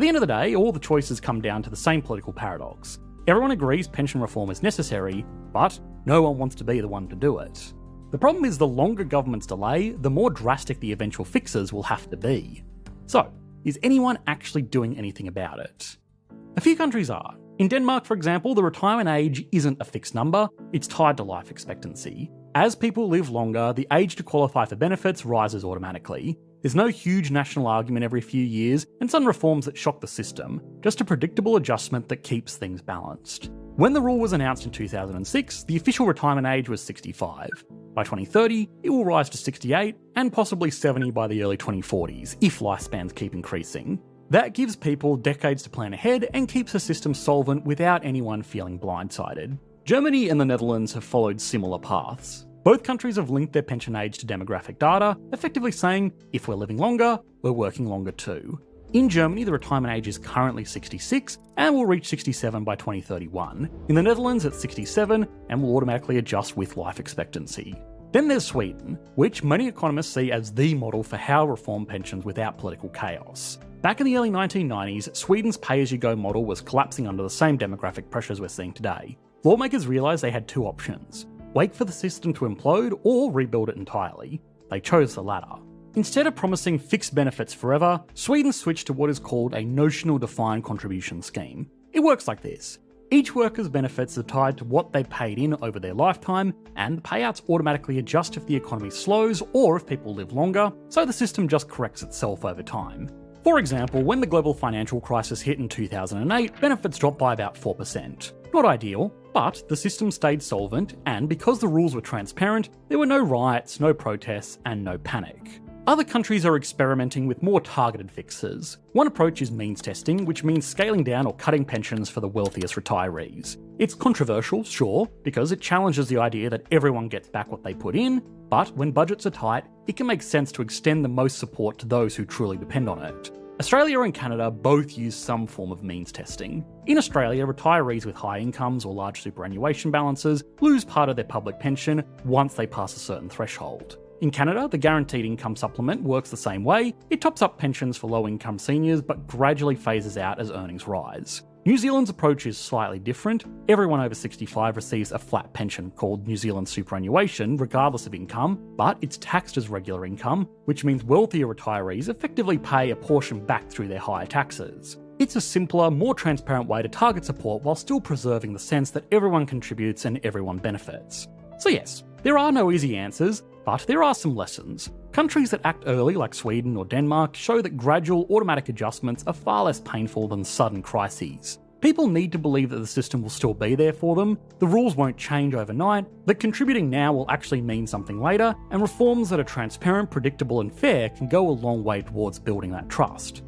the end of the day, all the choices come down to the same political paradox. Everyone agrees pension reform is necessary, but no one wants to be the one to do it. The problem is the longer governments delay, the more drastic the eventual fixes will have to be. So, is anyone actually doing anything about it? A few countries are. In Denmark, for example, the retirement age isn't a fixed number, it's tied to life expectancy. As people live longer, the age to qualify for benefits rises automatically. There's no huge national argument every few years, and some reforms that shock the system, just a predictable adjustment that keeps things balanced. When the rule was announced in 2006, the official retirement age was 65. By 2030, it will rise to 68, and possibly 70 by the early 2040s, if lifespans keep increasing. That gives people decades to plan ahead and keeps the system solvent without anyone feeling blindsided. Germany and the Netherlands have followed similar paths. Both countries have linked their pension age to demographic data, effectively saying, if we're living longer, we're working longer too. In Germany, the retirement age is currently 66 and will reach 67 by 2031. In the Netherlands, it's 67 and will automatically adjust with life expectancy. Then there's Sweden, which many economists see as the model for how to reform pensions without political chaos. Back in the early 1990s, Sweden's pay-as-you-go model was collapsing under the same demographic pressures we're seeing today. Lawmakers realised they had two options: wait for the system to implode or rebuild it entirely. They chose the latter. Instead of promising fixed benefits forever, Sweden switched to what is called a notional defined contribution scheme. It works like this. Each worker's benefits are tied to what they paid in over their lifetime, and the payouts automatically adjust if the economy slows or if people live longer, so the system just corrects itself over time. For example, when the global financial crisis hit in 2008, benefits dropped by about 4%. Not ideal, but the system stayed solvent, and because the rules were transparent, there were no riots, no protests, and no panic. Other countries are experimenting with more targeted fixes. One approach is means testing, which means scaling down or cutting pensions for the wealthiest retirees. It's controversial, sure, because it challenges the idea that everyone gets back what they put in, but when budgets are tight, it can make sense to extend the most support to those who truly depend on it. Australia and Canada both use some form of means testing. In Australia, retirees with high incomes or large superannuation balances lose part of their public pension once they pass a certain threshold. In Canada, the Guaranteed Income Supplement works the same way. It tops up pensions for low-income seniors but gradually phases out as earnings rise. New Zealand's approach is slightly different. Everyone over 65 receives a flat pension called New Zealand superannuation regardless of income, but it's taxed as regular income, which means wealthier retirees effectively pay a portion back through their higher taxes. It's a simpler, more transparent way to target support while still preserving the sense that everyone contributes and everyone benefits. So yes, there are no easy answers, but there are some lessons. Countries that act early, like Sweden or Denmark, show that gradual, automatic adjustments are far less painful than sudden crises. People need to believe that the system will still be there for them, the rules won't change overnight, that contributing now will actually mean something later, and reforms that are transparent, predictable and fair can go a long way towards building that trust.